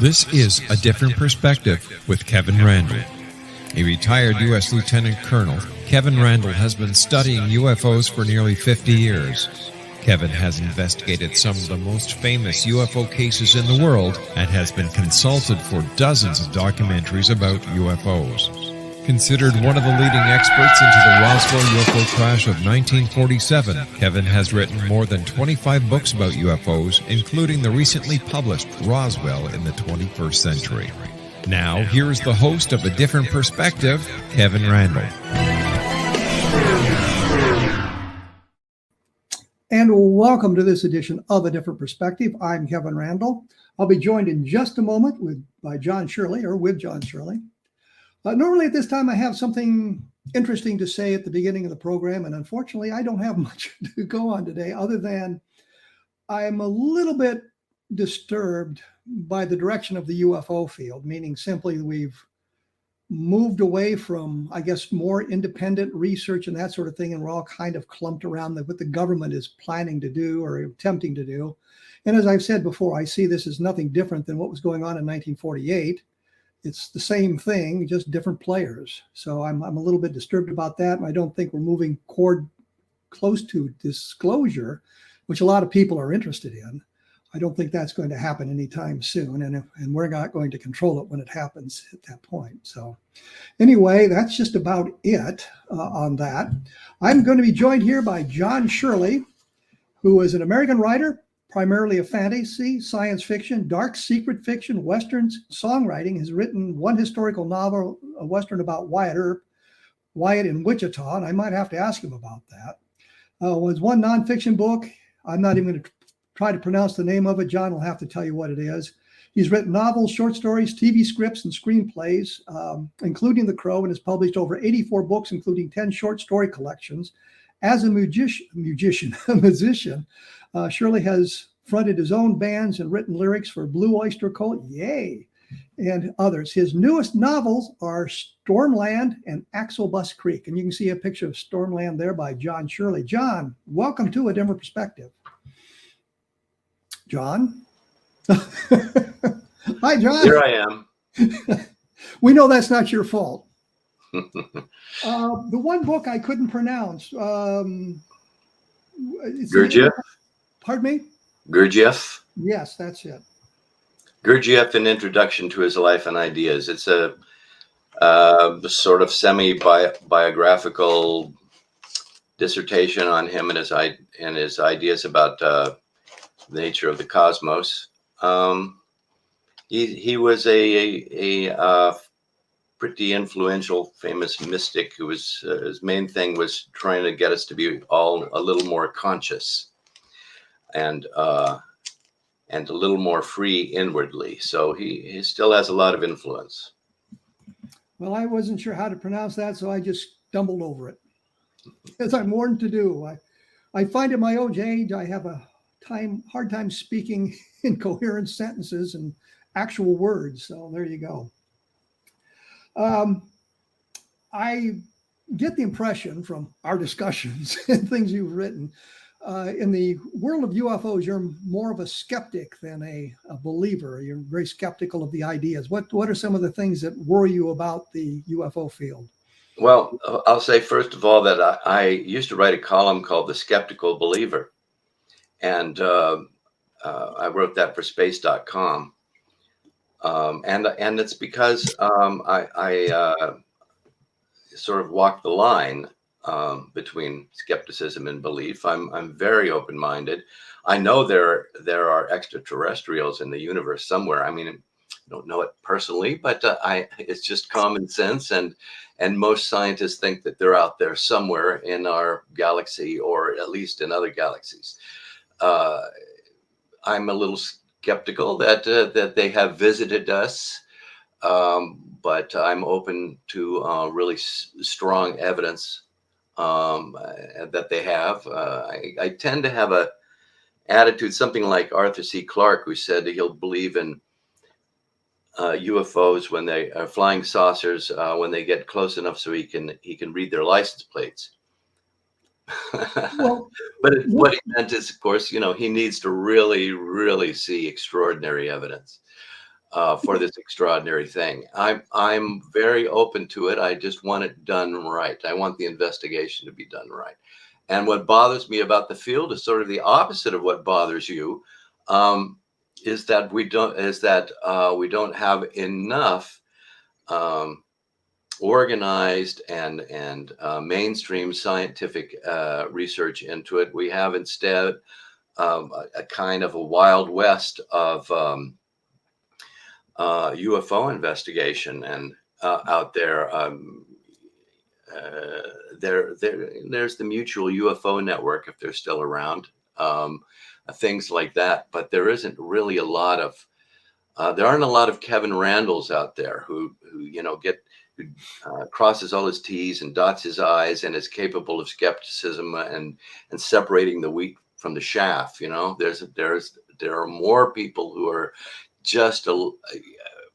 This is A Different Perspective with Kevin Randle. A retired U.S. Lieutenant Colonel, Kevin Randle has been studying UFOs for nearly 50 years. Kevin has investigated some of the most famous UFO cases in the world and has been consulted for dozens of documentaries about UFOs. Considered one of the leading experts into the Roswell UFO crash of 1947, Kevin has written more than 25 books about UFOs, including the recently published Roswell in the 21st Century. Now, here is the host of A Different Perspective, Kevin Randle. And welcome to this edition of A Different Perspective. I'm Kevin Randle. I'll be joined in just a moment with John Shirley. Normally at this time, I have something interesting to say at the beginning of the program, and unfortunately, I don't have much to go on today other than I'm a little bit disturbed by the direction of the UFO field, meaning simply we've moved away from, I guess, more independent research and that sort of thing, and we're all kind of clumped around what the government is planning to do or attempting to do. And as I've said before, I see this as nothing different than what was going on in 1948. It's the same thing, just different players. So I'm a little bit disturbed about that. And I don't think we're moving close to disclosure, which a lot of people are interested in. I don't think that's going to happen anytime soon. And we're not going to control it when it happens at that point. So anyway, that's just about it on that. I'm going to be joined here by John Shirley, who is an American writer, primarily of fantasy, science fiction, dark secret fiction, westerns, songwriting. Has written one historical novel, a western about Wyatt Earp, Wyatt in Wichita, and I might have to ask him about that. Was one nonfiction book. I'm not even going to try to pronounce the name of it. John will have to tell you what it is. He's written novels, short stories, TV scripts, and screenplays, including The Crow, and has published over 84 books, including 10 short story collections. As a musician, Shirley has fronted his own bands and written lyrics for Blue Öyster Cult, yay, and others. His newest novels are Stormland and Axelbus Creek, and you can see a picture of Stormland there by John Shirley. John, welcome to A Different Perspective. John? Hi, John. Here I am. We know that's not your fault. The one book I couldn't pronounce. Gurdjieff? Pardon me? Gurdjieff? Yes, that's it. Gurdjieff, An Introduction to His Life and Ideas. It's a sort of semi-biographical dissertation on him and his ideas about the nature of the cosmos. He was a pretty influential, famous mystic who was his main thing was trying to get us to be all a little more conscious and a little more free inwardly. So he still has a lot of influence. Well, I wasn't sure how to pronounce that, so I just stumbled over it, as I'm warned to do. I find at my own age I have a hard time speaking in coherent sentences and actual words. So there you go. I get the impression from our discussions and things you've written, in the world of UFOs, you're more of a skeptic than a believer. You're very skeptical of the ideas. What are some of the things that worry you about the UFO field? Well, I'll say first of all that I used to write a column called The Skeptical Believer. And I wrote that for space.com. And it's because I sort of walk the line between skepticism and belief. I'm very open-minded. I know there are extraterrestrials in the universe somewhere. I mean, I don't know it personally, but it's just common sense. And most scientists think that they're out there somewhere in our galaxy, or at least in other galaxies. I'm a little skeptical that they have visited us, but I'm open to really strong evidence that they have. I tend to have a attitude, something like Arthur C. Clarke, who said that he'll believe in UFOs when they are flying saucers when they get close enough so he can read their license plates. Well, but what he meant is, of course, he needs to really, really see extraordinary evidence. for this extraordinary thing. I'm very open to it. I just want it done right. I want the investigation to be done right. And what bothers me about the field is sort of the opposite of what bothers you. Is that we don't have enough organized and mainstream scientific research into it. We have instead a kind of a Wild West of UFO investigation and out there. There's the Mutual UFO Network, if they're still around, things like that. But there isn't really a lot of there aren't a lot of Kevin Randles out there who crosses all his T's and dots his I's and is capable of skepticism and separating the wheat from the chaff. There are more people who are just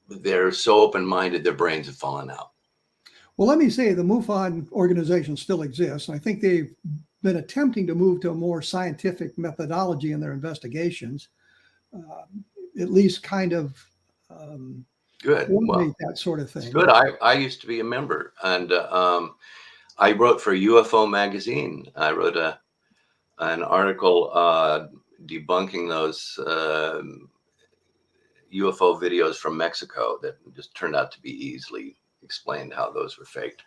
they're so open-minded their brains have fallen out. Well, let me say the MUFON organization still exists. I think they've been attempting to move to a more scientific methodology in their investigations, at least kind of good. Well, that sort of thing. Good. I used to be a member, and I wrote for UFO magazine. I wrote an article debunking those UFO videos from Mexico that just turned out to be easily explained how those were faked.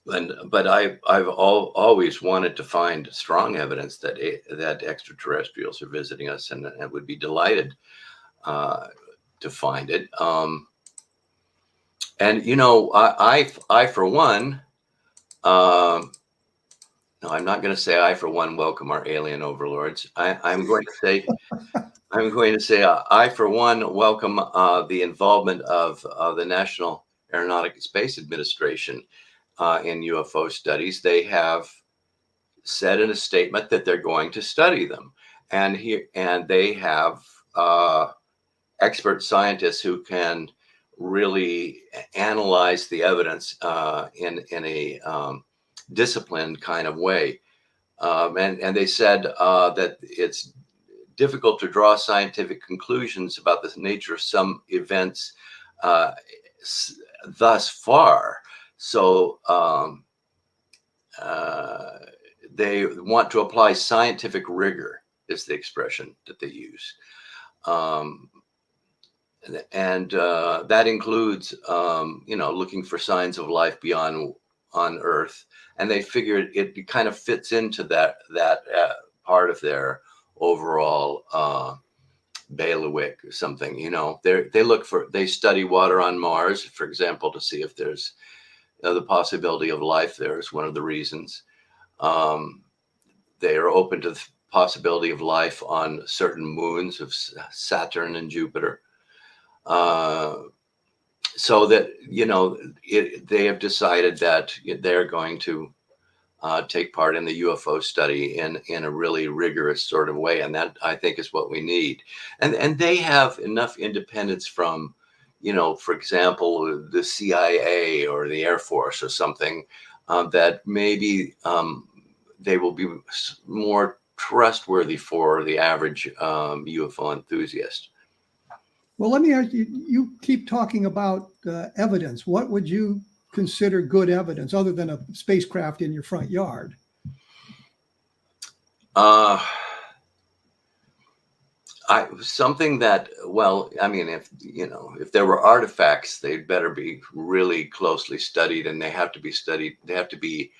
But I've always wanted to find strong evidence that extraterrestrials are visiting us, and I would be delighted to find it. And I for one, no, I'm not going to say I for one welcome our alien overlords. I'm going to say I for one welcome the involvement of the National Aeronautic and Space Administration in UFO studies. They have said in a statement that they're going to study them, and they have expert scientists who can really analyze the evidence in a disciplined kind of way. And they said that it's difficult to draw scientific conclusions about the nature of some events thus far. So they want to apply scientific rigor, is the expression that they use. And that includes, looking for signs of life beyond on Earth. And they figured it kind of fits into that part of their overall bailiwick or something. They study water on Mars, for example, to see if there's the possibility of life there is one of the reasons. They are open to the possibility of life on certain moons of Saturn and Jupiter. So that, they have decided that they're going to take part in the UFO study in a really rigorous sort of way. And that, I think, is what we need. And they have enough independence from, for example, the CIA or the Air Force or something, that maybe they will be more trustworthy for the average UFO enthusiast. Well, let me ask you, you keep talking about evidence. What would you consider good evidence other than a spacecraft in your front yard? Something that, if there were artifacts, they'd better be really closely studied, and they have to be studied. They have to be,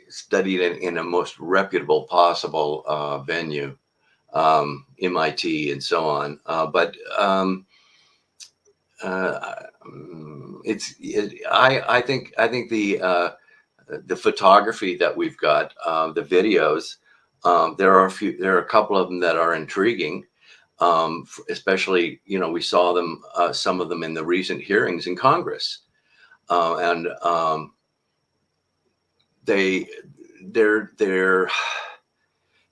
studied in a most reputable possible venue. MIT and so on, but I think the photography that we've got, the videos, there are a couple of them that are intriguing, especially we saw them, some of them in the recent hearings in Congress, and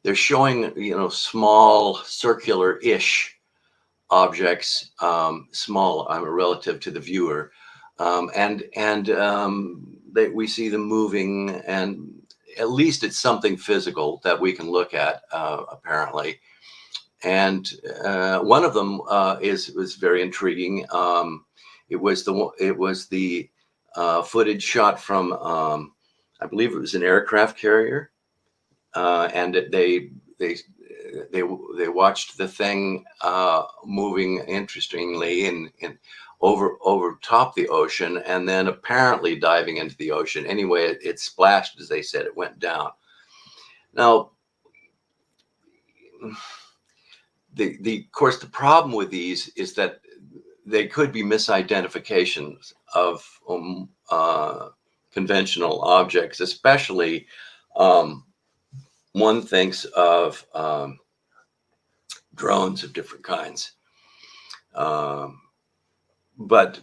they're showing, small circular-ish objects, small, relative to the viewer, and we see them moving, and at least it's something physical that we can look at, apparently. And one of them was very intriguing. It was the footage shot from I believe it was an aircraft carrier, and they watched the thing moving interestingly in over top the ocean, and then apparently diving into the ocean. Anyway, it splashed, as they said, it went down. Now, of course, the problem with these is that they could be misidentifications of conventional objects, especially one thinks of drones of different kinds. But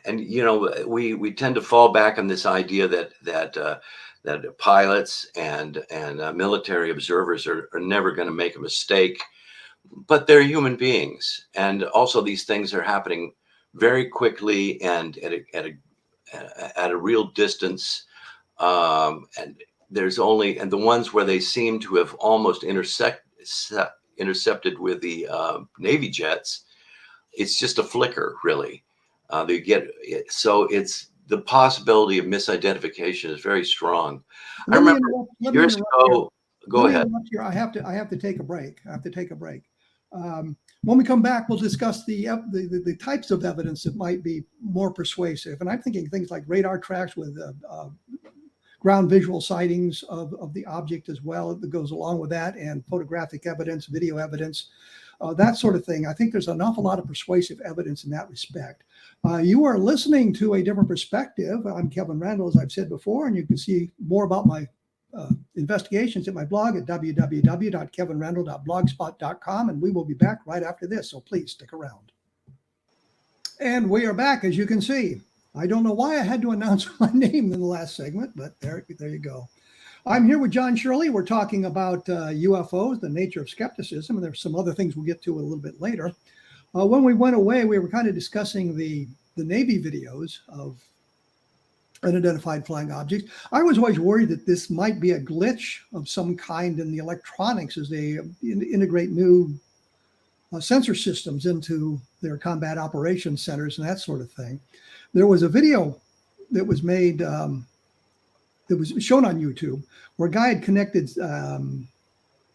we tend to fall back on this idea that pilots and military observers are never going to make a mistake, but they're human beings, and also these things are happening very quickly and at a real distance, and the ones where they seem to have almost intercepted with the Navy jets, it's just a flicker, really. So it's the possibility of misidentification is very strong. I remember years ago. Go ahead. I have to take a break. When we come back, we'll discuss the types of evidence that might be more persuasive. And I'm thinking things like radar tracks with ground visual sightings of the object as well that goes along with that, and photographic evidence, video evidence, that sort of thing. I think there's an awful lot of persuasive evidence in that respect. You are listening to A Different Perspective. I'm Kevin Randle, as I've said before, and you can see more about my investigations at my blog at www.kevinrandle.blogspot.com, and we will be back right after this, so please stick around. And we are back, as you can see. I don't know why I had to announce my name in the last segment, but there you go. I'm here with John Shirley. We're talking about UFOs, the nature of skepticism, and there's some other things we'll get to a little bit later. When we went away, we were kind of discussing the Navy videos of unidentified flying objects. I was always worried that this might be a glitch of some kind in the electronics as they integrate new sensor systems into their combat operations centers and that sort of thing. There was a video that was made, that was shown on YouTube, where a guy had connected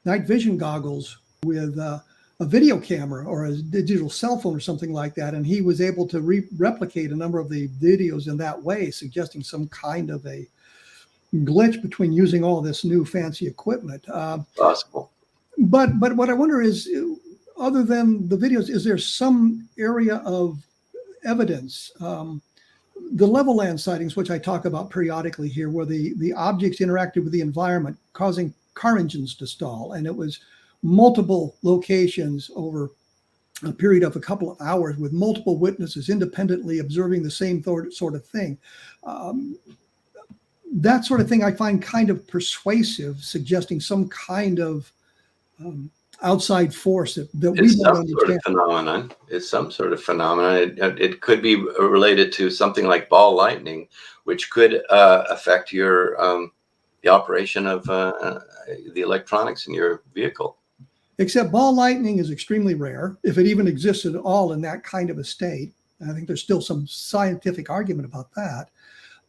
night vision goggles with a video camera or a digital cell phone or something like that, and he was able to replicate a number of the videos in that way, suggesting some kind of a glitch between using all this new fancy equipment. Possible. But what I wonder is, other than the videos, is there some area of evidence? The level land sightings, which I talk about periodically here, where the objects interacted with the environment, causing car engines to stall, and it was multiple locations over a period of a couple of hours with multiple witnesses independently observing the same sort of thing. That sort of thing I find kind of persuasive, suggesting some kind of outside force that we don't understand. It's some sort of phenomenon. It could be related to something like ball lightning, which could affect your the operation of the electronics in your vehicle. Except ball lightning is extremely rare, if it even exists at all in that kind of a state. I think there's still some scientific argument about that.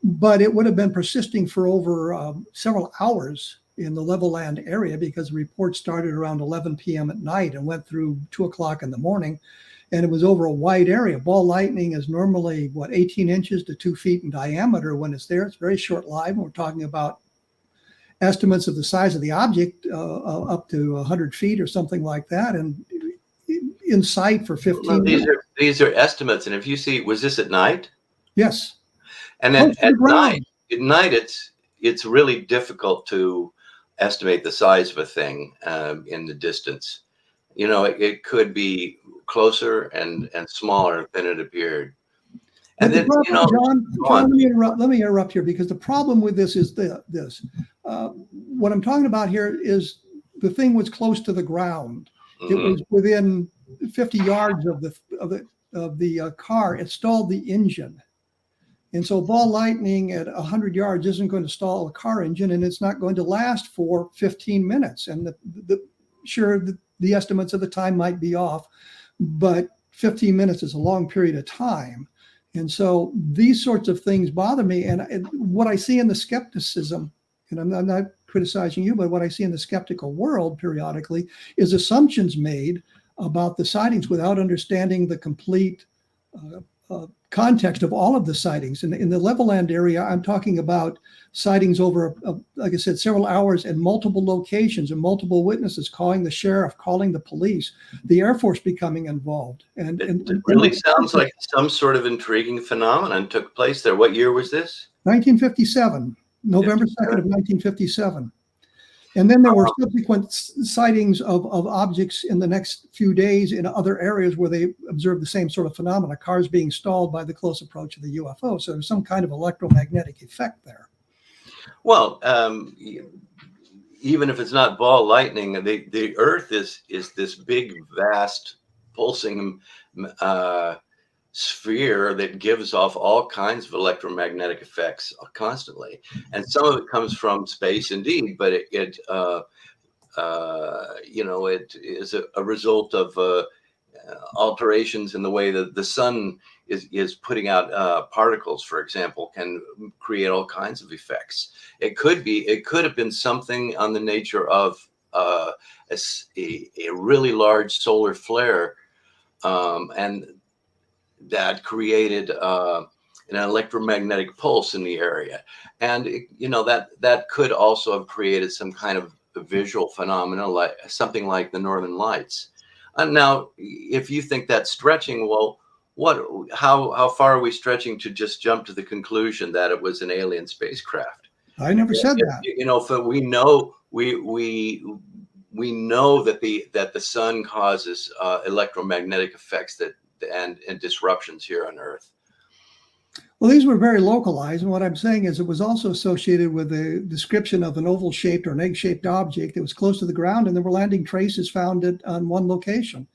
But it would have been persisting for over several hours in the level land area, because the report started around 11 p.m. at night and went through 2 o'clock in the morning. And it was over a wide area. Ball lightning is normally, 18 inches to 2 feet in diameter when it's there. It's very short-lived. We're talking about estimates of the size of the object up to 100 feet or something like that, and in sight for 15 minutes. These are estimates, and if you see, was this at night? Yes. And then at night, it's really difficult to estimate the size of a thing in the distance. It could be closer and smaller than it appeared. And then, John, let me interrupt here, because the problem with this is this. What I'm talking about here is the thing was close to the ground. Mm-hmm. It was within 50 yards of the car. It stalled the engine. And so ball lightning at 100 yards isn't going to stall a car engine, and it's not going to last for 15 minutes. And sure, the estimates of the time might be off, but 15 minutes is a long period of time. And so these sorts of things bother me. And what I see in the skepticism, and I'm not criticizing you, but what I see in the skeptical world periodically is assumptions made about the sightings without understanding the complete context of all of the sightings. In the Levelland area, I'm talking about sightings over, like I said, several hours and multiple locations and multiple witnesses, calling the sheriff, calling the police, the Air Force becoming involved. And it really sounds like some sort of intriguing phenomenon took place there. What year was this? 1957, November 2nd of 1957. And then there were subsequent sightings of objects in the next few days in other areas where they observed the same sort of phenomena, cars being stalled by the close approach of the UFO. So there's some kind of electromagnetic effect there. Well, even if it's not ball lightning, the Earth is this big, vast, pulsing sphere that gives off all kinds of electromagnetic effects constantly, and some of it comes from space, indeed, but it is a result of alterations in the way that the sun is putting out particles, for example, can create all kinds of effects. It could have been something on the nature of a really large solar flare, and that created an electromagnetic pulse in the area. And that could also have created some kind of visual phenomena, like something like the Northern Lights. And now, if you think that's stretching, well, how far are we stretching to just jump to the conclusion that it was an alien spacecraft? I never said that. So we know that the sun causes electromagnetic effects and disruptions here on Earth. Well, these were very localized. And what I'm saying is it was also associated with a description of an oval-shaped or an egg-shaped object that was close to the ground, and there were landing traces found on one location,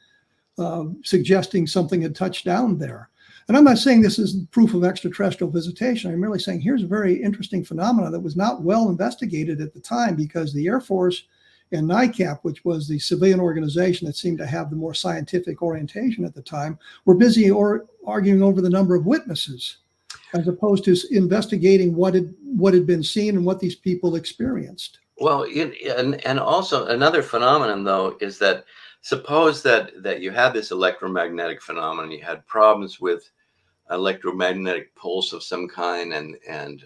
suggesting something had touched down there. And I'm not saying this is proof of extraterrestrial visitation. I'm merely saying here's a very interesting phenomenon that was not well investigated at the time, because the Air Force and NICAP, which was the civilian organization that seemed to have the more scientific orientation at the time, were busy arguing over the number of witnesses, as opposed to investigating what had been seen and what these people experienced. Well, and also another phenomenon, though, is that suppose that you had this electromagnetic phenomenon, you had problems with electromagnetic pulse of some kind, and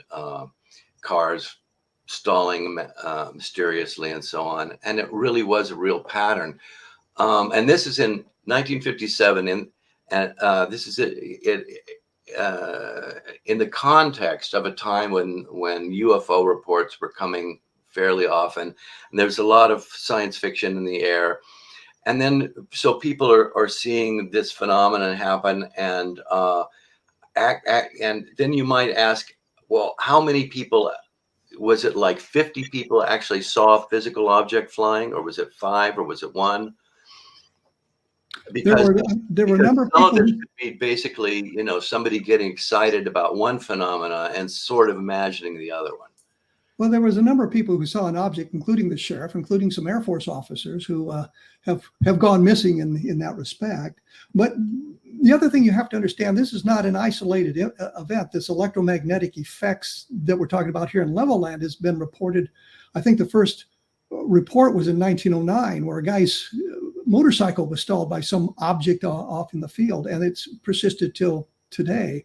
cars stalling mysteriously and so on, and it really was a real pattern. And this is in 1957, and this is in the context of a time when UFO reports were coming fairly often, and there's a lot of science fiction in the air. And then so people are seeing this phenomenon happen, and and then you might ask, well, how many people? Was it like 50 people actually saw a physical object flying, or was it 5, or was it 1? Because there were a number of people. people. This could be basically, somebody getting excited about one phenomena and sort of imagining the other one. Well, there was a number of people who saw an object, including the sheriff, including some Air Force officers who have gone missing in that respect. But the other thing you have to understand, this is not an isolated event. This electromagnetic effects that we're talking about here in Levelland has been reported. I think the first report was in 1909, where a guy's motorcycle was stalled by some object off in the field, and it's persisted till today.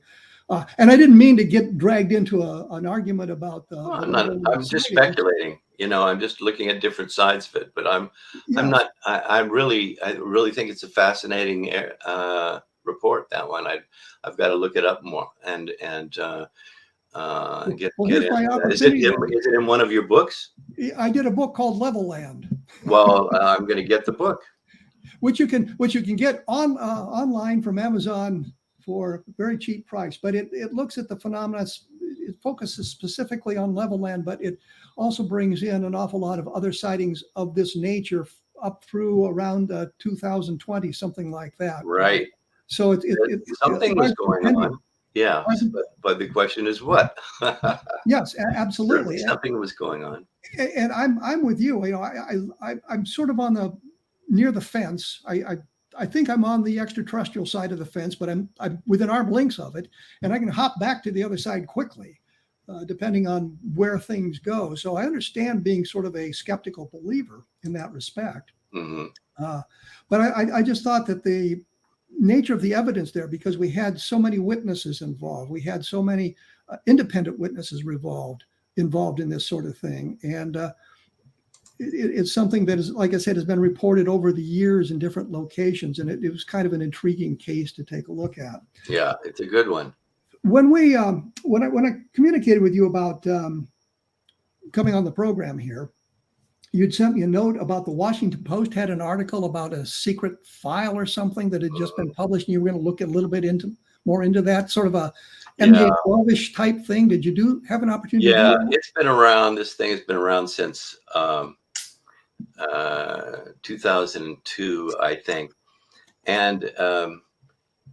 And I didn't mean to get dragged into an argument about the. I'm just speculating. I'm just looking at different sides of it. But I'm not. I really think it's a fascinating report. That one. I've got to look it up more and get it. Is it in one of your books? I did a book called Levelland. Well, I'm going to get the book, which you can get online from Amazon for a very cheap price. But it looks at the phenomena. It focuses specifically on Levelland, but it also brings in an awful lot of other sightings of this nature up through around 2020, something like that. Right. So something was going on. Yeah, but the question is what? Yes, absolutely. Something was going on. And I'm with you. I'm sort of on near the fence. I think I'm on the extraterrestrial side of the fence, but I'm within arm lengths of it, and I can hop back to the other side quickly, depending on where things go. So I understand being sort of a skeptical believer in that respect. Mm-hmm. But I just thought that the nature of the evidence there, because we had so many witnesses involved, we had so many independent witnesses involved in this sort of thing, and it's something that is, like I said, has been reported over the years in different locations, and it was kind of an intriguing case to take a look at. Yeah, it's a good one. When we when I communicated with you about coming on the program here, you'd sent me a note about the Washington Post had an article about a secret file or something that had just been published, and you were going to look a little bit more into that, sort of a MJ12-ish type thing. Did you have an opportunity? Yeah, to do that? it's been around. This thing has been around since 2002, I think, and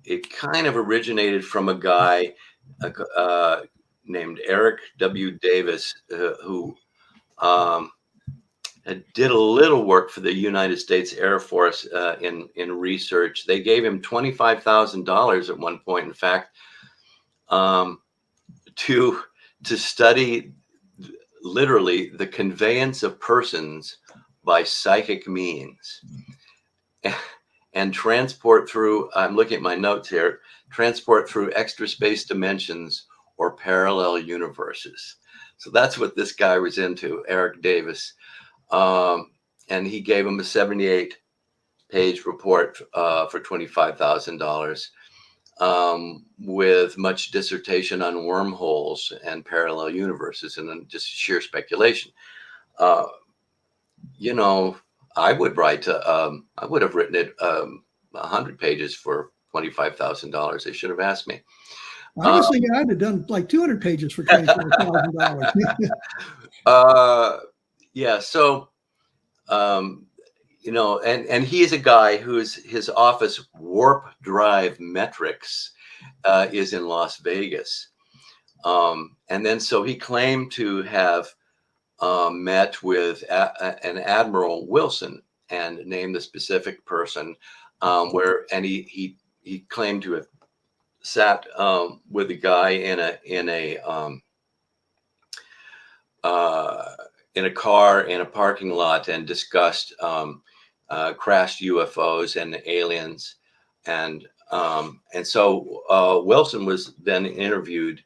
it kind of originated from a guy named Eric W. Davis, who did a little work for the United States Air Force in research. They gave him $25,000 at one point, in fact, to study literally the conveyance of persons by psychic means and transport through, I'm looking at my notes here, transport through extra space dimensions or parallel universes. So that's what this guy was into, Eric Davis. And he gave him a 78-page report for $25,000 with much dissertation on wormholes and parallel universes, and then just sheer speculation. You know, I would have written it 100 pages for $25,000. They should have asked me. Honestly, I'd have done like 200 pages for $25,000. Yeah. So, you know, and he is a guy his office Warp Drive Metrics is in Las Vegas. And then so he claimed to have met with an Admiral Wilson and named the specific person and he claimed to have sat with a guy in a car in a parking lot and discussed crashed UFOs and aliens, and so Wilson was then interviewed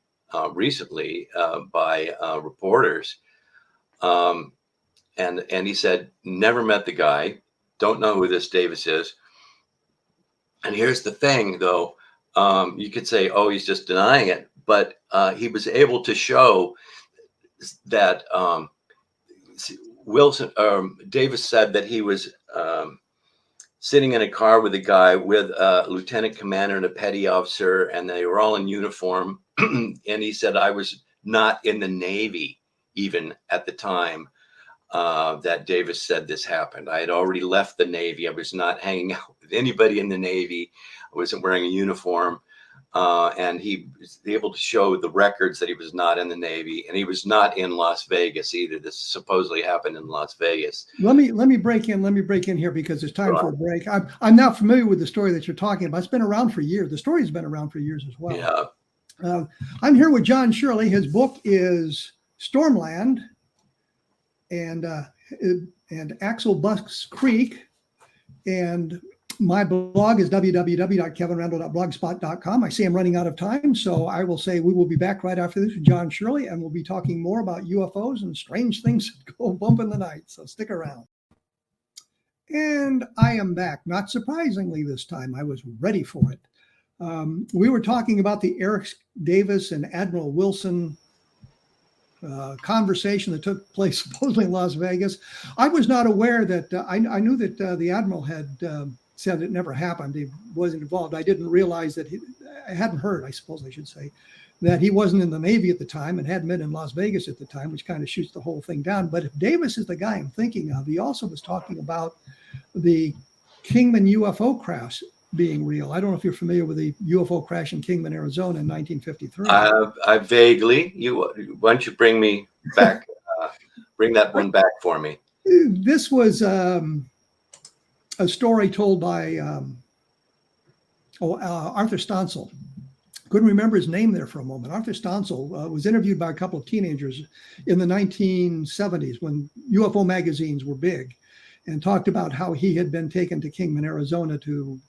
recently by reporters, and he said never met the guy, don't know who this Davis is. And here's the thing, though, you could say, oh, he's just denying it, but he was able to show that Davis said that he was sitting in a car with a guy with a lieutenant commander and a petty officer, and they were all in uniform. And he said, I was not in the Navy even at the time that Davis said this happened. I had already left the Navy. I was not hanging out with anybody in the Navy. I wasn't wearing a uniform. And he was able to show the records that he was not in the Navy, and he was not in Las Vegas either. This supposedly happened in Las Vegas. Let me break in here because it's time for a break. I'm not familiar with the story that you're talking about. It's been around for years. The story's been around for years as well. Yeah. I'm here with John Shirley. His book is Stormland and Axel Buck's Creek, and my blog is www.kevinrandle.blogspot.com. I see I'm running out of time, so I will say we will be back right after this with John Shirley, and we'll be talking more about UFOs and strange things that go bump in the night, so stick around. And I am back. Not surprisingly this time, I was ready for it. We were talking about the Eric Davis and Admiral Wilson conversation that took place supposedly in Las Vegas. I was not aware that, I knew that the Admiral had said it never happened. He wasn't involved. I didn't realize that I hadn't heard, I suppose I should say, that he wasn't in the Navy at the time and hadn't been in Las Vegas at the time, which kind of shoots the whole thing down. But if Davis is the guy I'm thinking of, he also was talking about the Kingman UFO crash being real. I don't know if you're familiar with the UFO crash in Kingman, Arizona in 1953. I vaguely. Why don't you bring me back? Bring that one back for me. This was a story told by Arthur Stancil. Couldn't remember his name there for a moment. Arthur Stancil was interviewed by a couple of teenagers in the 1970s when UFO magazines were big, and talked about how he had been taken to Kingman, Arizona to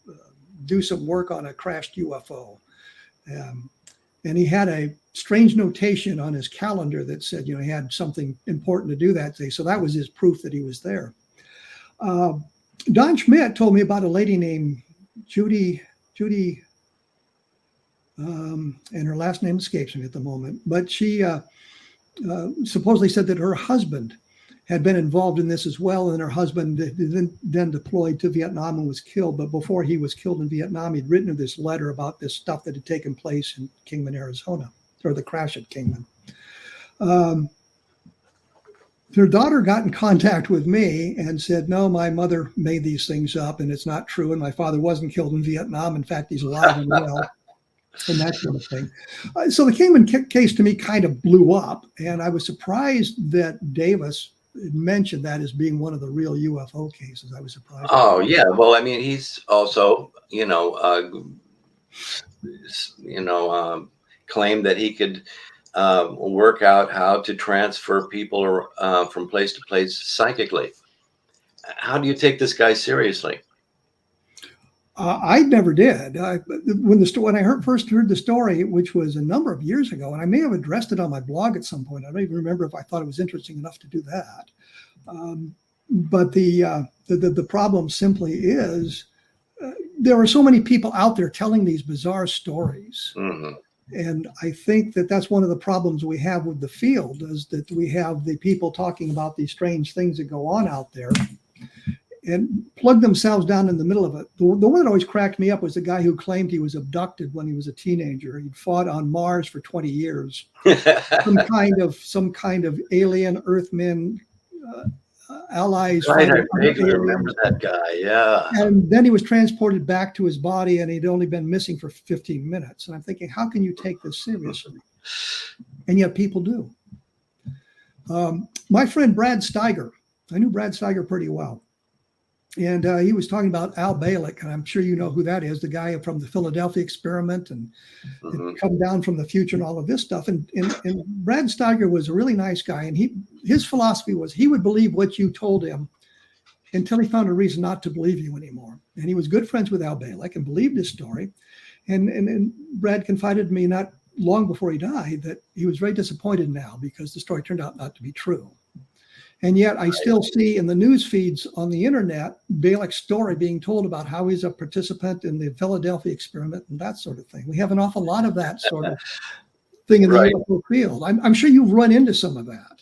do some work on a crashed UFO. And he had a strange notation on his calendar that said, he had something important to do that day. So that was his proof that he was there. Don Schmidt told me about a lady named Judy, and her last name escapes me at the moment, but she supposedly said that her husband had been involved in this as well, and her husband then deployed to Vietnam and was killed. But before he was killed in Vietnam, he'd written this letter about this stuff that had taken place in Kingman, Arizona, or the crash at Kingman. Their daughter got in contact with me and said, no, my mother made these things up and it's not true. And my father wasn't killed in Vietnam. In fact, he's alive and well, and that sort of thing. So the Kingman case to me kind of blew up. And I was surprised that Davis mentioned that as being one of the real UFO cases. I was surprised. Oh, yeah. Well, I mean, he's also, claimed that he could work out how to transfer people from place to place psychically. How do you take this guy seriously? I never did. When I first heard the story, which was a number of years ago, and I may have addressed it on my blog at some point. I don't even remember if I thought it was interesting enough to do that. But the problem simply is there are so many people out there telling these bizarre stories. Mm-hmm. And I think that that's one of the problems we have with the field, is that we have the people talking about these strange things that go on out there and plug themselves down in the middle of it. The one that always cracked me up was the guy who claimed he was abducted when he was a teenager. He'd fought on Mars for 20 years. some kind of alien Earthmen allies. Right, I vaguely remember that guy, yeah. And then he was transported back to his body, and he'd only been missing for 15 minutes. And I'm thinking, how can you take this seriously? And yet people do. My friend Brad Steiger, I knew Brad Steiger pretty well. And he was talking about Al Bielek, and I'm sure you know who that is, the guy from the Philadelphia experiment and come down from the future and all of this stuff. And Brad Steiger was a really nice guy. And his philosophy was he would believe what you told him until he found a reason not to believe you anymore. And he was good friends with Al Bielek and believed his story. And Brad confided to me not long before he died that he was very disappointed now because the story turned out not to be true. And yet I still see in the news feeds on the internet, Bielek's story being told about how he's a participant in the Philadelphia experiment and that sort of thing. We have an awful lot of that sort of thing in the UFO field. I'm sure you've run into some of that.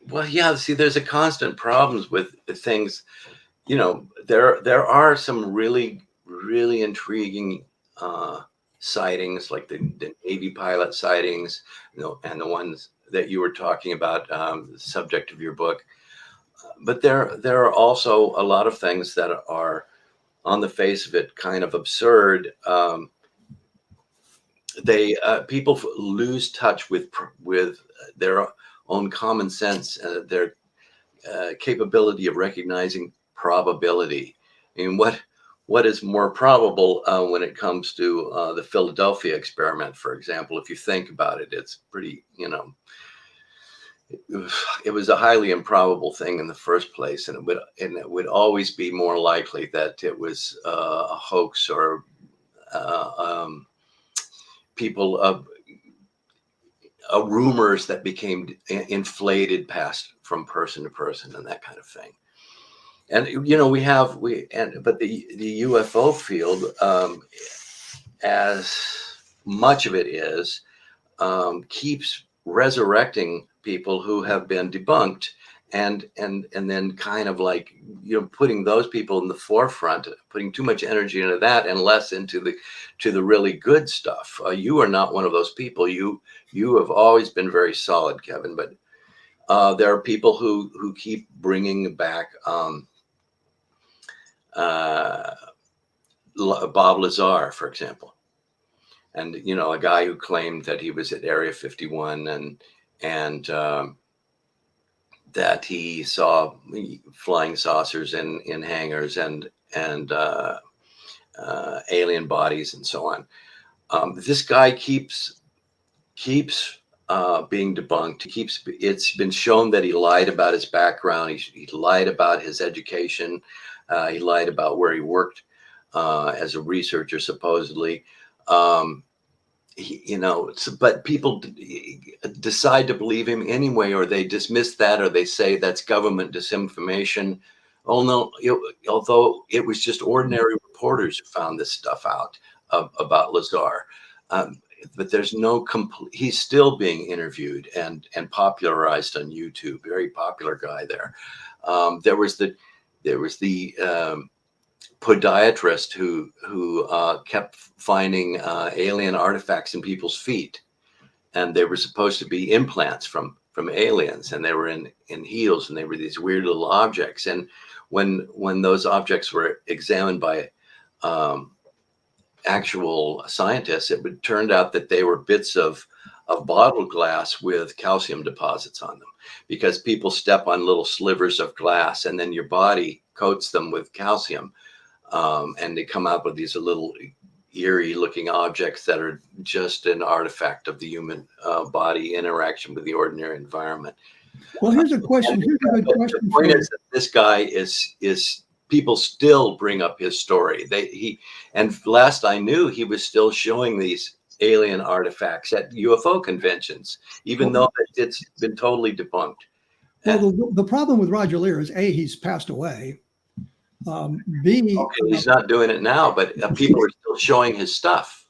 Well, yeah, see, there's a constant problems with things. There are some really, really intriguing sightings, like the Navy pilot sightings, and the ones that you were talking about, the subject of your book. But there are also a lot of things that are, on the face of it, kind of absurd. People lose touch with their own common sense, their capability of recognizing probability. I mean, what is more probable when it comes to the Philadelphia experiment, for example? If you think about it, it's pretty, it was a highly improbable thing in the first place, and it would always be more likely that it was a hoax or rumors that became inflated from person to person and that kind of thing. And but the UFO field, as much of it is, keeps resurrecting people who have been debunked, and then kind of like putting those people in the forefront, putting too much energy into that and less into the really good stuff. You are not one of those people. You have always been very solid, Kevin. But there are people who keep bringing back Bob Lazar, for example, and a guy who claimed that he was at Area 51 and that he saw flying saucers in hangars and alien bodies and so on. This guy keeps being debunked. It's been shown that he lied about his background. He lied about his education. He lied about where he worked as a researcher, supposedly. But people decide to believe him anyway, or they dismiss that, or they say that's government disinformation. Oh no! Although it was just ordinary reporters who found this stuff out about Lazar. But there's no complete. He's still being interviewed and popularized on YouTube. Very popular guy there. There was the podiatrist who kept finding alien artifacts in people's feet, and they were supposed to be implants from aliens, and they were in heels, and they were these weird little objects. And when those objects were examined by actual scientists, it turned out that they were bits of bottled glass with calcium deposits on them, because people step on little slivers of glass and then your body coats them with calcium, and they come out with these little eerie looking objects that are just an artifact of the human body interaction with the ordinary environment. Well, here's a question. Here's a good question. The point is that this guy is people still bring up his story. And last I knew, he was still showing these alien artifacts at UFO conventions, even though it's been totally debunked. Well, the problem with Roger Leir is A, he's passed away. B, okay, he's not doing it now, but people are still showing his stuff.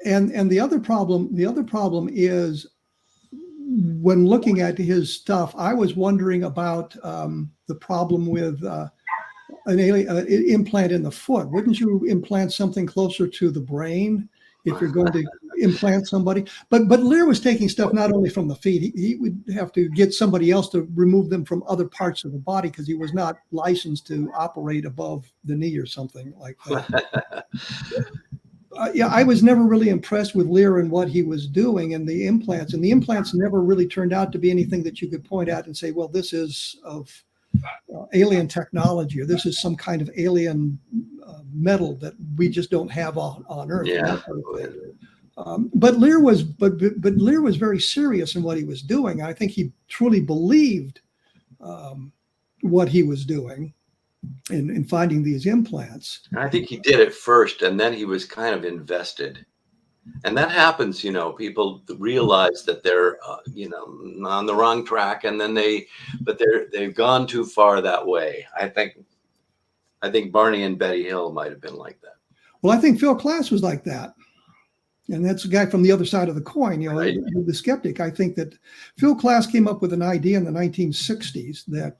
And the other problem is, when looking at his stuff, I was wondering about the problem with an alien implant in the foot. Wouldn't you implant something closer to the brain if you're going to implant somebody? But Leir was taking stuff not only from the feet. He would have to get somebody else to remove them from other parts of the body, because he was not licensed to operate above the knee or something like that. Yeah, I was never really impressed with Leir and what he was doing and the implants. And the implants never really turned out to be anything that you could point out and say, well, this is of alien technology, or this is some kind of alien metal that we just don't have on Earth. Yeah. But Leir was very serious in what he was doing. I think he truly believed what he was doing in finding these implants. I think he did it first, and then he was kind of invested. And that happens, people realize that they're, on the wrong track, and then they've gone too far that way. I think Barney and Betty Hill might have been like that. Well, I think Phil Klass was like that. And that's a guy from the other side of the coin, Right. The skeptic. I think that Phil Klass came up with an idea in the 1960s that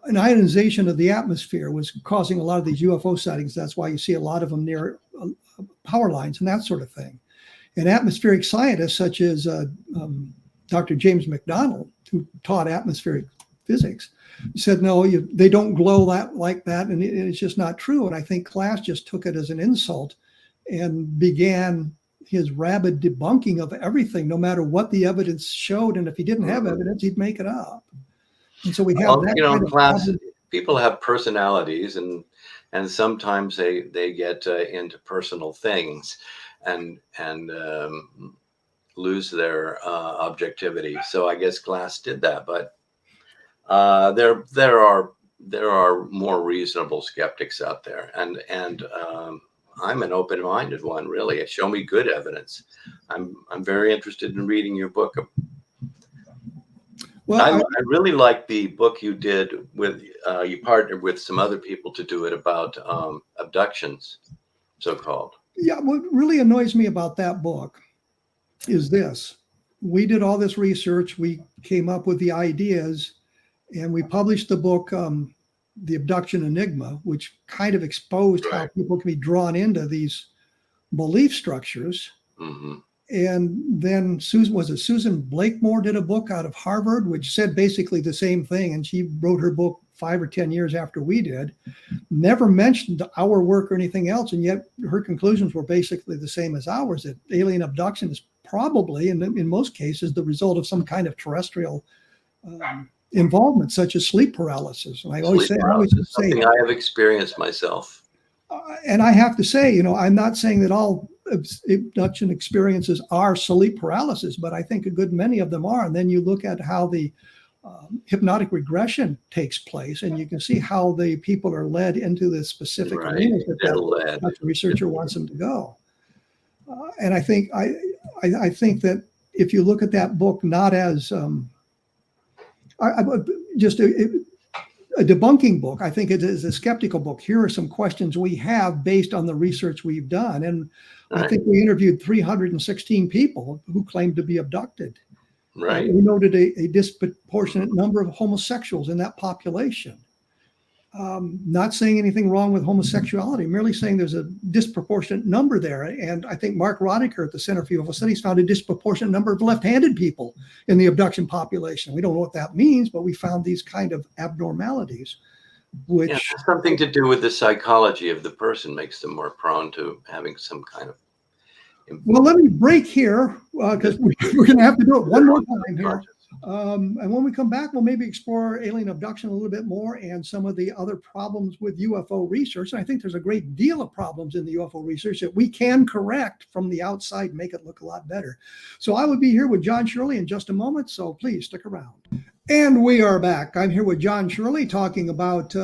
an ionization of the atmosphere was causing a lot of these UFO sightings. That's why you see a lot of them near power lines and that sort of thing. And atmospheric scientists such as Dr. James McDonald, who taught atmospheric physics, said, no, they don't glow like that, and it's just not true. And I think Klass just took it as an insult and began his rabid debunking of everything, no matter what the evidence showed. And if he didn't have evidence, he'd make it up. And so we have that kind of Klass, people have personalities, and sometimes they get into personal things and lose their objectivity. So I guess Klass did that, but there are more reasonable skeptics out there, and I'm an open-minded one, really. Show me good evidence. I'm very interested in reading your book. Well, I really like the book you did with you partnered with some other people to do it about abductions, so-called. Yeah, what really annoys me about that book is this. We did all this research, we came up with the ideas, and we published the book, The Abduction Enigma, which kind of exposed how people can be drawn into these belief structures. Mm-hmm. And then Susan Blakemore did a book out of Harvard, which said basically the same thing. And she wrote her book 5 or 10 years after we did, never mentioned our work or anything else. And yet her conclusions were basically the same as ours, that alien abduction is probably, and in most cases, the result of some kind of terrestrial involvement, such as sleep paralysis. And I always say something I have experienced myself. And I have to say, I'm not saying that all abduction experiences are sleep paralysis, but I think a good many of them are. And then you look at how the hypnotic regression takes place, and you can see how the people are led into the specific arenas that the researcher wants them to go. And I think that if you look at that book not as just a debunking book, I think it is a skeptical book. Here are some questions we have based on the research we've done. And I think we interviewed 316 people who claimed to be abducted. Right. We noted a disproportionate number of homosexuals in that population. Not saying anything wrong with homosexuality, merely saying there's a disproportionate number there. And I think Mark Rodiker at the Center for UFO Studies found a disproportionate number of left-handed people in the abduction population. We don't know what that means, but we found these kind of abnormalities, which has something to do with the psychology of the person, makes them more prone to having some kind of. Well, let me break here because we're going to have to do it one more time here. And when we come back, we'll maybe explore alien abduction a little bit more and some of the other problems with UFO research. And I think there's a great deal of problems in the UFO research that we can correct from the outside, make it look a lot better. So I will be here with John Shirley in just a moment, so please stick around. And we are back. I'm here with John Shirley talking about,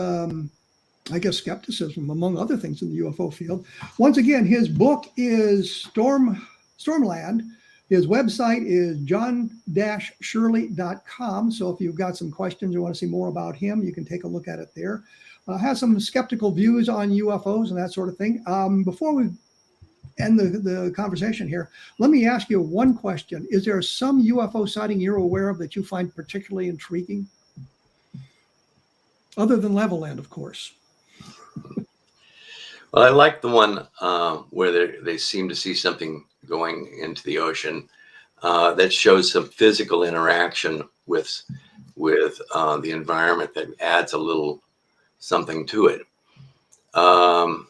skepticism, among other things in the UFO field. Once again, his book is Stormland. His website is john-shirley.com. So if you've got some questions or want to see more about him, you can take a look at it there. Has some skeptical views on UFOs and that sort of thing. Before we end the conversation here, let me ask you one question. Is there some UFO sighting you're aware of that you find particularly intriguing? Other than Levelland, of course. Well, I like the one where they seem to see something going into the ocean that shows some physical interaction with the environment that adds a little something to it. And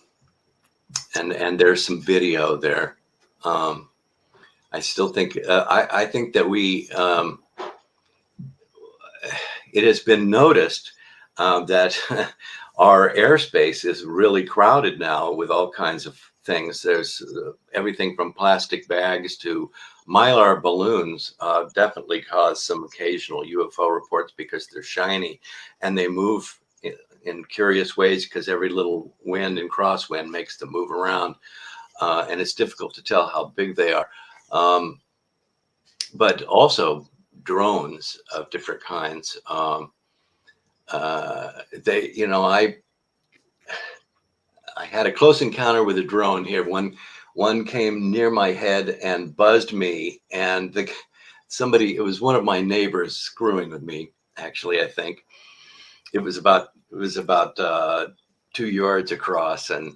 there's some video there. I still think I think that it has been noticed that our airspace is really crowded now with all kinds of things. There's everything from plastic bags to Mylar balloons definitely cause some occasional UFO reports because they're shiny and they move in curious ways because every little wind and crosswind makes them move around. And it's difficult to tell how big they are. But also drones of different kinds. I had a close encounter with a drone here. One came near my head and buzzed me, and it was one of my neighbors screwing with me. Actually, I think it was about 2 yards across, but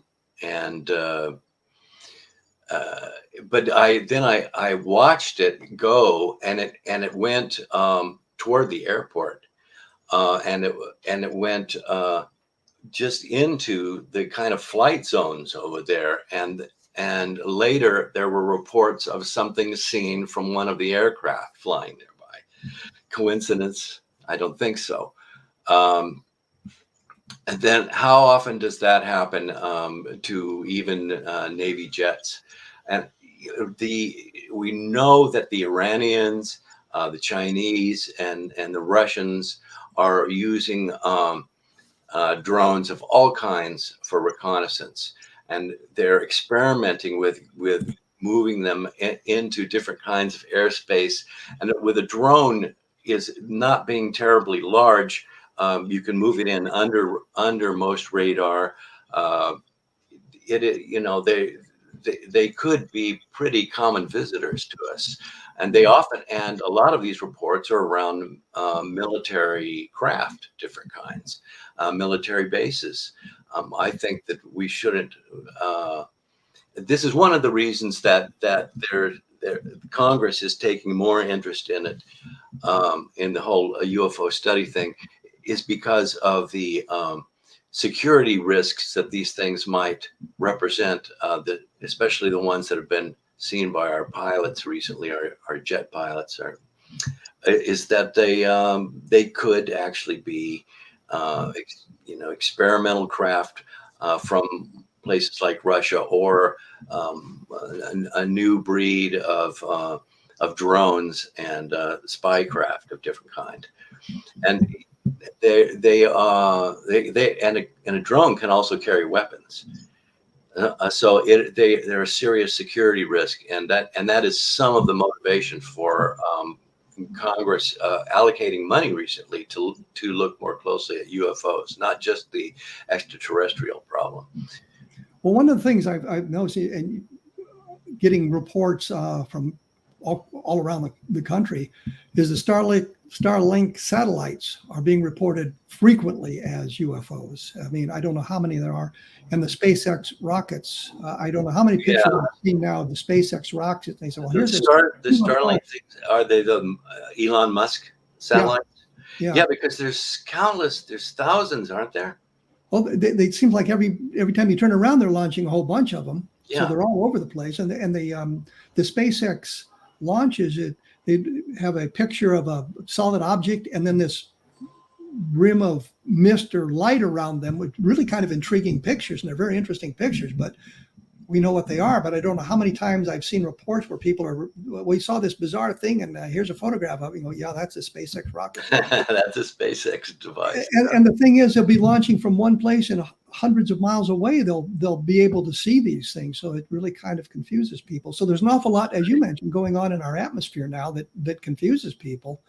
I watched it go, and it went toward the airport, and it went just into the kind of flight zones over there, and later there were reports of something seen from one of the aircraft flying nearby. Coincidence? I don't think so. And then how often does that happen to even Navy jets? And we know that the Iranians, the Chinese, and the Russians are using drones of all kinds for reconnaissance, and they're experimenting with moving them into different kinds of airspace. And with a drone is not being terribly large, you can move it in under most radar. They could be pretty common visitors to us, and a lot of these reports are around military craft, different kinds, military bases. I think that we shouldn't. This is one of the reasons that Congress is taking more interest in it, in the whole UFO study thing, is because of the security risks that these things might represent, especially the ones that have been seen by our pilots recently, our jet pilots, is that they could actually be experimental craft from places like Russia, or a new breed of drones and spy craft of different kind. And they and a drone can also carry weapons. So they're a serious security risk, and that is some of the motivation for Congress allocating money recently to look more closely at UFOs, not just the extraterrestrial problem. Well, one of the things I've noticed, and getting reports from all around the country, is the Starlink satellites are being reported frequently as UFOs. I mean, I don't know how many there are. And the SpaceX rockets, I don't know how many pictures I've seen now of the SpaceX rockets. They say, well, here's the Starlink things, are they the Elon Musk satellites? Yeah, because there's thousands, aren't there? Well, they seem like every time you turn around, they're launching a whole bunch of them. Yeah. So they're all over the place. And the SpaceX launches, they have a picture of a solid object and then this rim of mist or light around them, with really kind of intriguing pictures. And they're very interesting pictures, but we know what they are. But I don't know how many times I've seen reports where people we saw this bizarre thing, and here's a photograph of it. You go, yeah, that's a SpaceX rocket. That's a SpaceX device. And the thing is, they'll be launching from one place, and hundreds of miles away, they'll be able to see these things. So it really kind of confuses people. So there's an awful lot, as you mentioned, going on in our atmosphere now that confuses people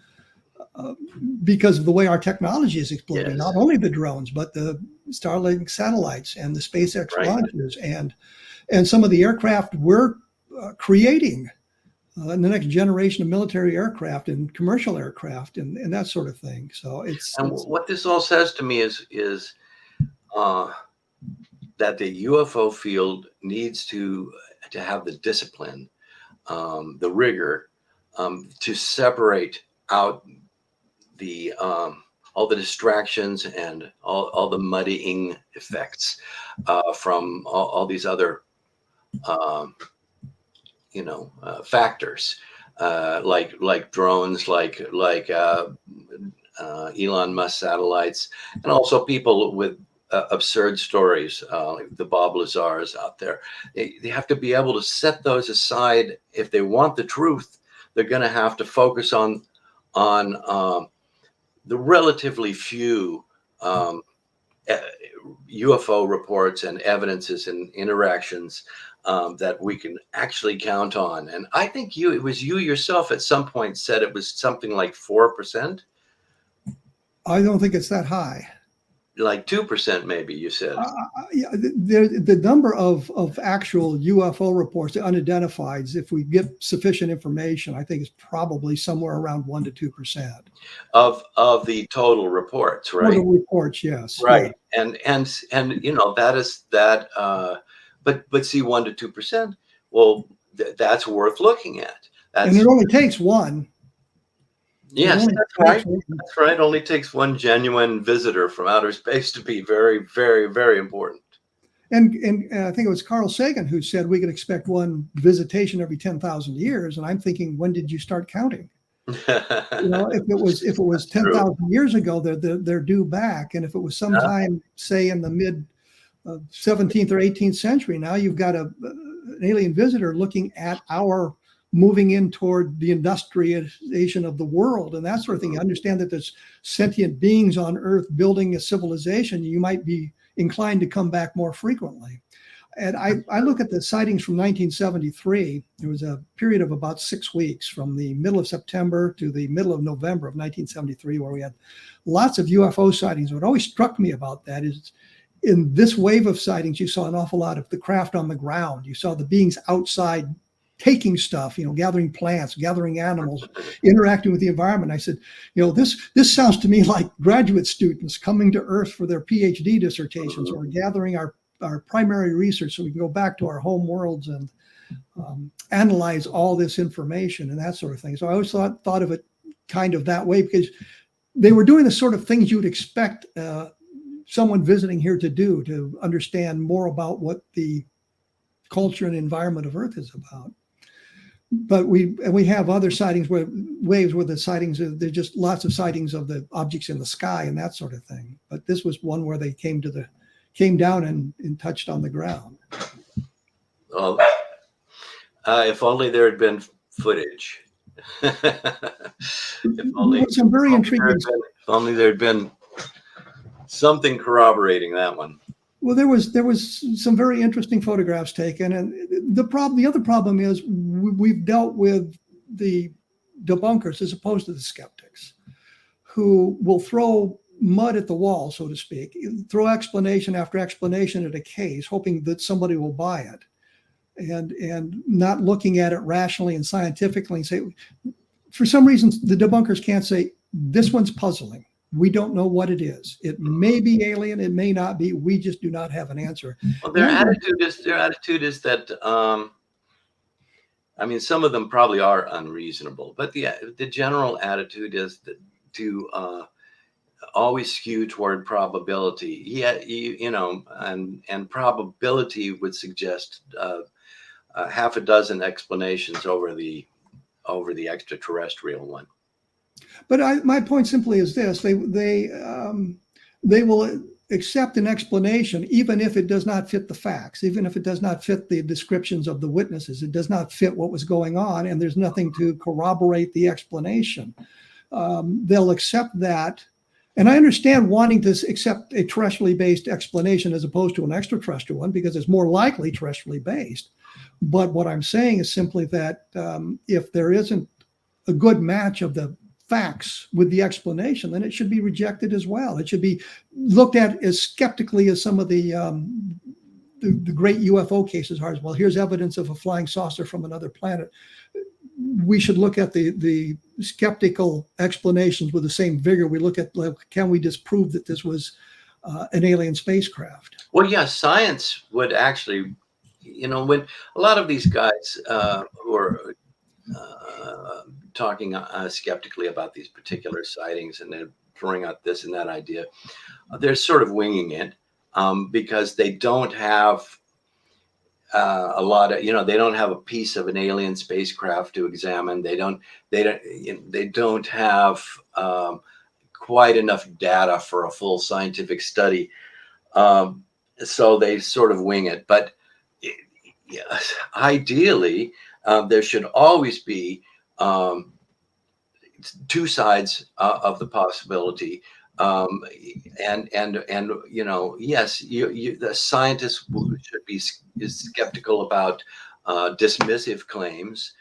because of the way our technology is exploding. Yes. Not only the drones, but the Starlink satellites and the SpaceX launches and some of the aircraft we're creating in the next generation of military aircraft and commercial aircraft and that sort of thing. So what this all says to me is that the UFO field needs to have the discipline, the rigor, to separate out the all the distractions and all the muddying effects from all these other factors, like drones, like Elon Musk satellites, and also people with absurd stories, like the Bob Lazars out there. They have to be able to set those aside. If they want the truth, they're going to have to focus on the relatively few UFO reports and evidences and interactions that we can actually count on. And I think it was you yourself at some point said it was something like 4%. I don't think it's that high. Like 2%, maybe you said. Yeah, the number of actual UFO reports, the unidentifieds, if we get sufficient information, I think is probably somewhere around 1% to 2% of the total reports, right? Total reports, yes. Right, yeah. And that is that. But see, 1% to 2%. Well, that's worth looking at. And it only takes one. Yes, that's right. That's right. It only takes one genuine visitor from outer space to be very, very, very important. And I think it was Carl Sagan who said we could expect one visitation every 10,000 years. And I'm thinking, when did you start counting? If it was 10,000 years ago, they're due back. And if it was sometime, say, in the mid 17th or 18th century, now you've got an alien visitor looking at our moving in toward the industrialization of the world and that sort of thing. You understand that there's sentient beings on Earth building a civilization. You might be inclined to come back more frequently. And I look at the sightings from 1973. There was a period of about 6 weeks from the middle of September to the middle of November of 1973, where we had lots of UFO sightings. What always struck me about that is in this wave of sightings, you saw an awful lot of the craft on the ground. You saw the beings outside taking stuff, gathering plants, gathering animals, interacting with the environment. I said, this sounds to me like graduate students coming to Earth for their PhD dissertations, or gathering our primary research so we can go back to our home worlds and analyze all this information and that sort of thing. So I always thought of it kind of that way, because they were doing the sort of things you would expect someone visiting here to do, to understand more about what the culture and environment of Earth is about. but we have other sightings where waves where the sightings are, there's just lots of sightings of the objects in the sky and that sort of thing. But this was one where they came down and touched on the ground. Well, if only there had been footage. If only there had been something corroborating that one. Well, there was some very interesting photographs taken, and the other problem is we've dealt with the debunkers as opposed to the skeptics, who will throw mud at the wall, so to speak, throw explanation after explanation at a case, hoping that somebody will buy it, and not looking at it rationally and scientifically, and say, for some reasons, the debunkers can't say, this one's puzzling. We don't know what it is. It may be alien. It may not be. We just do not have an answer. Well, their attitude is that, I mean, some of them probably are unreasonable, but the general attitude is that to always skew toward probability. Yeah, and probability would suggest half a dozen explanations over the extraterrestrial one. But my point simply is this: they will accept an explanation even if it does not fit the facts, even if it does not fit the descriptions of the witnesses. It does not fit what was going on, and there's nothing to corroborate the explanation. They'll accept that. And I understand wanting to accept a terrestrially based explanation as opposed to an extraterrestrial one, because it's more likely terrestrially based. But what I'm saying is simply that if there isn't a good match of the facts with the explanation, then it should be rejected as well. It should be looked at as skeptically as some of the great UFO cases are. Well, here's evidence of a flying saucer from another planet. We should look at the skeptical explanations with the same vigor we look at, like, can we disprove that this was an alien spacecraft? Well, yeah, science would actually, when a lot of these guys who are talking skeptically about these particular sightings and they're throwing out this and that idea, they're sort of winging it because they don't have a lot of, they don't have a piece of an alien spacecraft to examine. They don't have quite enough data for a full scientific study. So they sort of wing it. But ideally, there should always be two sides of the possibility, and yes, the scientists should be skeptical about dismissive claims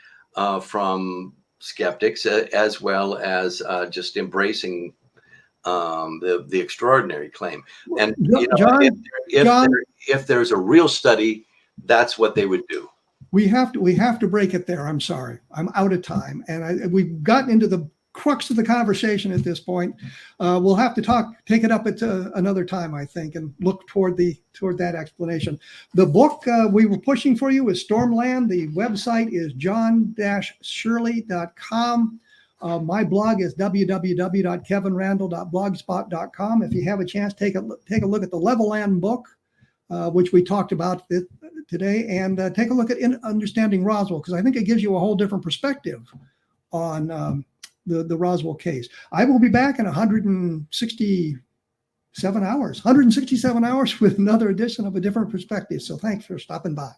from skeptics, as well as just embracing the extraordinary claim. And if there's a real study, that's what they would do. We have to break it there. I'm sorry, I'm out of time, and we've gotten into the crux of the conversation at this point. We'll have to take it up at another time, I think, and look toward that explanation. The book we were pushing for you is Stormland. The website is john-shirley.com. My blog is www.kevinrandle.blogspot.com. If you have a chance, take a look at the Levelland book, which we talked about today, and take a look at Understanding Roswell, because I think it gives you a whole different perspective on the Roswell case. I will be back in 167 hours with another edition of A Different Perspective. So thanks for stopping by.